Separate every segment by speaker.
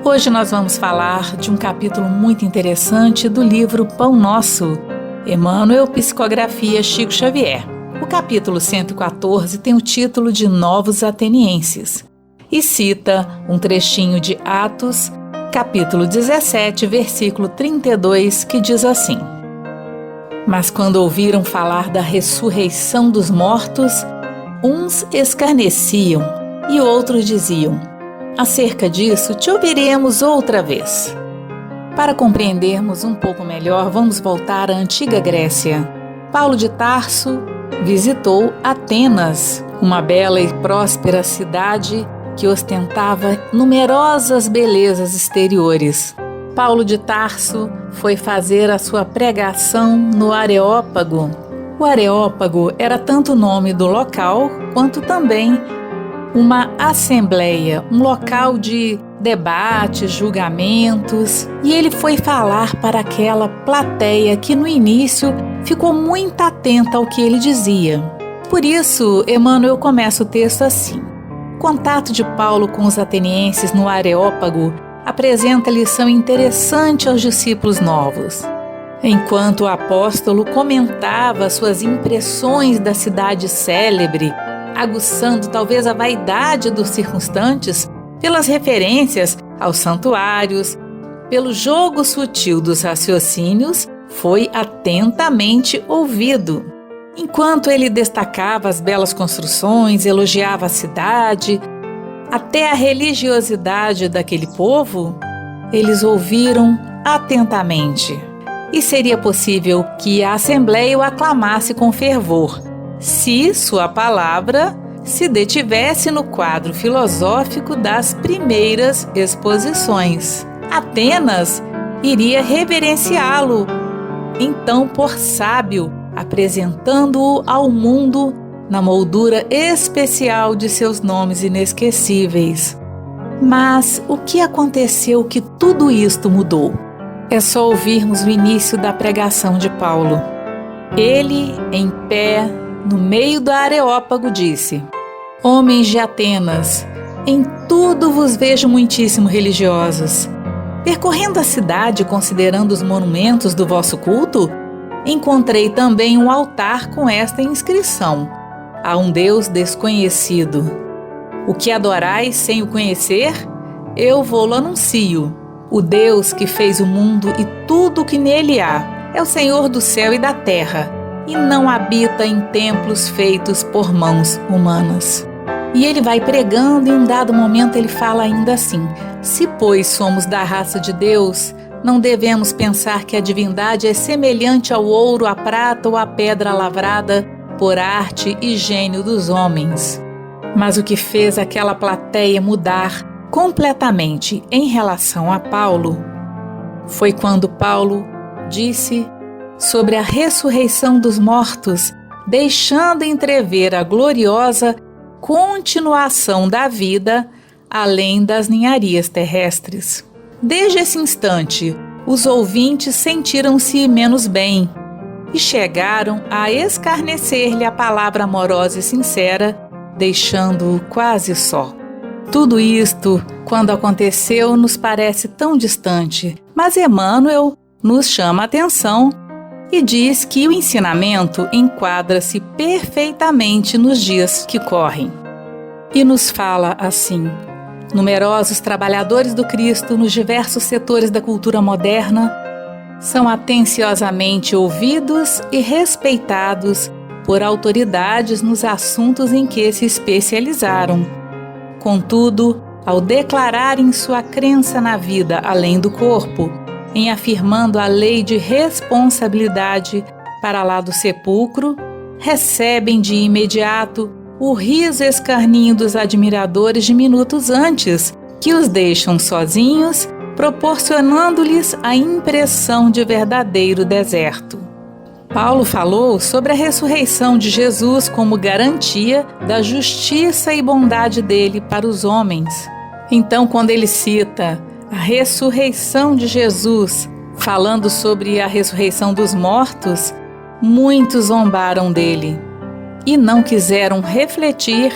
Speaker 1: Hoje nós vamos falar de um capítulo muito interessante do livro Pão Nosso, Emmanuel, Psicografia Chico Xavier. O capítulo 114 tem o título de Novos Atenienses e cita um trechinho de Atos, capítulo 17, versículo 32, que diz assim: Mas quando ouviram falar da ressurreição dos mortos, uns escarneciam e outros diziam: acerca disso te ouviremos outra vez. Para compreendermos um pouco melhor, vamos voltar à antiga Grécia. Paulo de Tarso visitou Atenas, uma bela e próspera cidade que ostentava numerosas belezas exteriores. Paulo de Tarso foi fazer a sua pregação no Areópago. O Areópago era tanto o nome do local quanto também uma assembleia, um local de debates, julgamentos, e ele foi falar para aquela plateia que no início ficou muito atenta ao que ele dizia. Por isso, Emmanuel começa o texto assim: o contato de Paulo com os atenienses no Areópago apresenta lição interessante aos discípulos novos. Enquanto o apóstolo comentava suas impressões da cidade célebre, aguçando talvez a vaidade dos circunstantes pelas referências aos santuários, pelo jogo sutil dos raciocínios, foi atentamente ouvido. Enquanto ele destacava as belas construções, elogiava a cidade, até a religiosidade daquele povo, eles ouviram atentamente. E seria possível que a assembleia o aclamasse com fervor, se sua palavra se detivesse no quadro filosófico das primeiras exposições. Atenas iria reverenciá-lo, então por sábio, apresentando-o ao mundo na moldura especial de seus nomes inesquecíveis. Mas o que aconteceu que tudo isto mudou? É só ouvirmos o início da pregação de Paulo. Ele, em pé, no meio do Areópago, disse: Homens de Atenas, em tudo vos vejo muitíssimo religiosos. Percorrendo a cidade, considerando os monumentos do vosso culto, encontrei também um altar com esta inscrição: a um Deus desconhecido. O que adorais sem o conhecer, eu vou-lo anuncio. O Deus que fez o mundo e tudo o que nele há é o Senhor do céu e da terra, e não habita em templos feitos por mãos humanas. E ele vai pregando e em um dado momento ele fala ainda assim: se pois somos da raça de Deus, não devemos pensar que a divindade é semelhante ao ouro, à prata ou à pedra lavrada por arte e gênio dos homens. Mas o que fez aquela plateia mudar completamente em relação a Paulo foi quando Paulo disse sobre a ressurreição dos mortos, deixando entrever a gloriosa continuação da vida além das ninharias terrestres. Desde esse instante, os ouvintes sentiram-se menos bem e chegaram a escarnecer-lhe a palavra amorosa e sincera, deixando-o quase só. Tudo isto, quando aconteceu, nos parece tão distante, mas Emmanuel nos chama a atenção e diz que o ensinamento enquadra-se perfeitamente nos dias que correm. E nos fala assim: numerosos trabalhadores do Cristo nos diversos setores da cultura moderna são atenciosamente ouvidos e respeitados por autoridades nos assuntos em que se especializaram. Contudo, ao declararem sua crença na vida além do corpo, em afirmando a lei de responsabilidade para lá do sepulcro, recebem de imediato o riso escarninho dos admiradores de minutos antes, que os deixam sozinhos, proporcionando-lhes a impressão de verdadeiro deserto. Paulo falou sobre a ressurreição de Jesus como garantia da justiça e bondade dele para os homens. Então, quando ele cita a ressurreição de Jesus, falando sobre a ressurreição dos mortos, muitos zombaram dele e não quiseram refletir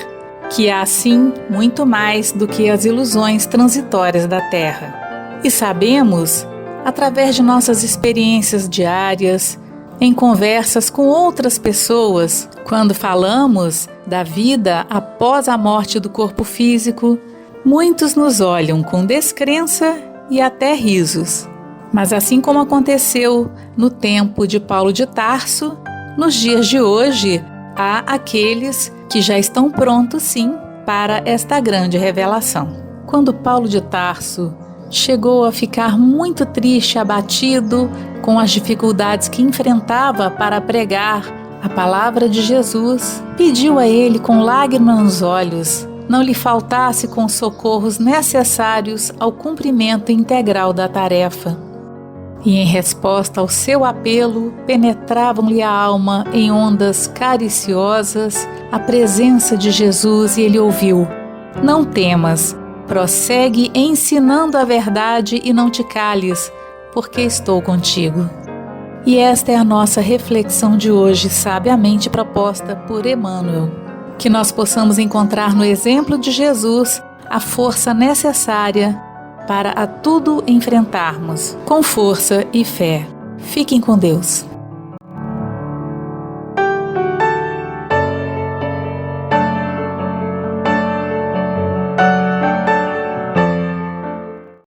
Speaker 1: que há sim muito mais do que as ilusões transitórias da Terra. E sabemos, através de nossas experiências diárias, em conversas com outras pessoas, quando falamos da vida após a morte do corpo físico, muitos nos olham com descrença e até risos. Mas assim como aconteceu no tempo de Paulo de Tarso, nos dias de hoje há aqueles que já estão prontos sim para esta grande revelação. Quando Paulo de Tarso chegou a ficar muito triste e abatido com as dificuldades que enfrentava para pregar a palavra de Jesus, pediu a ele com lágrimas nos olhos não lhe faltasse com os socorros necessários ao cumprimento integral da tarefa. E em resposta ao seu apelo, penetravam-lhe a alma em ondas cariciosas a presença de Jesus e ele ouviu: "Não temas, prossegue ensinando a verdade e não te cales, porque estou contigo." E esta é a nossa reflexão de hoje, sabiamente proposta por Emmanuel. Que nós possamos encontrar no exemplo de Jesus a força necessária para a tudo enfrentarmos, com força e fé. Fiquem com Deus.